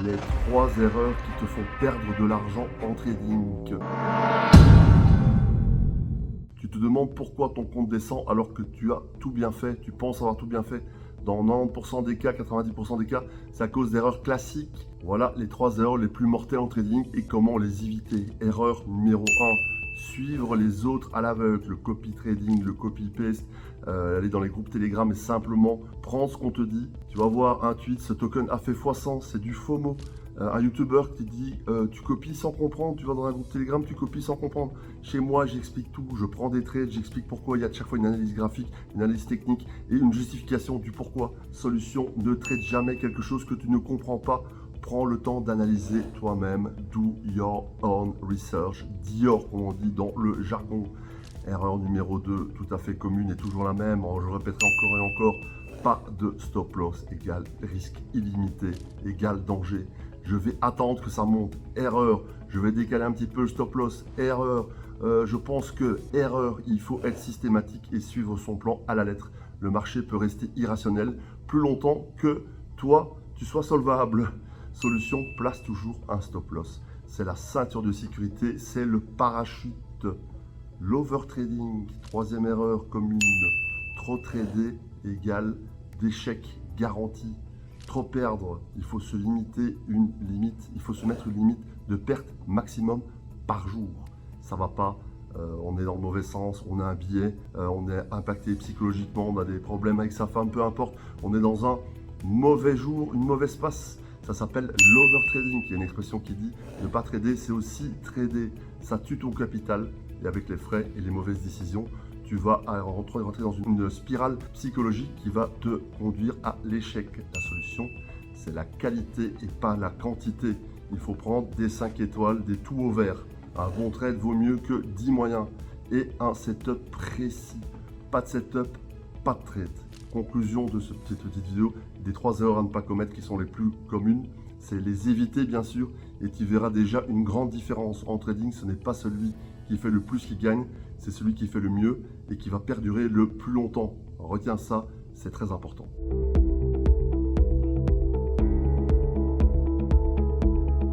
les 3 erreurs qui te font perdre de l'argent en trading. Tu te demandes pourquoi ton compte descend alors que tu as tout bien fait, tu penses avoir tout bien fait. Dans 90% des cas, 90% des cas, c'est à cause d'erreurs classiques. Voilà les 3 erreurs les plus mortelles en trading et comment les éviter. Erreur numéro 1, suivre les autres à l'aveugle, le copy trading, le copy paste, aller dans les groupes Telegram et simplement prendre ce qu'on te dit. Tu vas voir un tweet, ce token a fait x100, c'est du FOMO. Un YouTuber qui dit tu copies sans comprendre, tu vas dans un groupe Telegram, tu copies sans comprendre. Chez moi, j'explique tout, je prends des trades, j'explique pourquoi il y a de chaque fois une analyse graphique, une analyse technique et une justification du pourquoi. Solution, ne trade jamais quelque chose que tu ne comprends pas. Prends le temps d'analyser toi-même. Do your own research. Dior, comme on dit dans le jargon. Erreur numéro 2, tout à fait commune et toujours la même. Je répéterai encore et encore. Pas de stop loss égale risque illimité, égale danger. Je vais attendre que ça monte. Erreur. Je vais décaler un petit peu le stop loss. Erreur. Je pense que erreur, il faut être systématique et suivre son plan à la lettre. Le marché peut rester irrationnel plus longtemps que toi, tu sois solvable. Solution, place toujours un stop loss. C'est la ceinture de sécurité, c'est le parachute. L'overtrading, 3e erreur commune. Trop trader égale d'échec garanti. Trop perdre, il faut se limiter une limite, il faut se mettre une limite de perte maximum par jour. Ça va pas, on est dans le mauvais sens, on a un biais, on est impacté psychologiquement, on a des problèmes avec sa femme, peu importe. On est dans un mauvais jour, une mauvaise passe. Ça s'appelle l'overtrading, qui est une expression qui dit ne pas trader, c'est aussi trader. Ça tue ton capital et avec les frais et les mauvaises décisions, tu vas rentrer dans une spirale psychologique qui va te conduire à l'échec. La solution, c'est la qualité et pas la quantité. Il faut prendre des 5 étoiles, des tout au vert. Un bon trade vaut mieux que 10 moyens et un setup précis. Pas de setup, pas de trade. Conclusion de cette petite vidéo, des 3 erreurs à ne pas commettre qui sont les plus communes, c'est les éviter bien sûr et tu verras déjà une grande différence en trading. Ce n'est pas celui qui fait le plus qui gagne, c'est celui qui fait le mieux et qui va perdurer le plus longtemps. Retiens ça, c'est très important.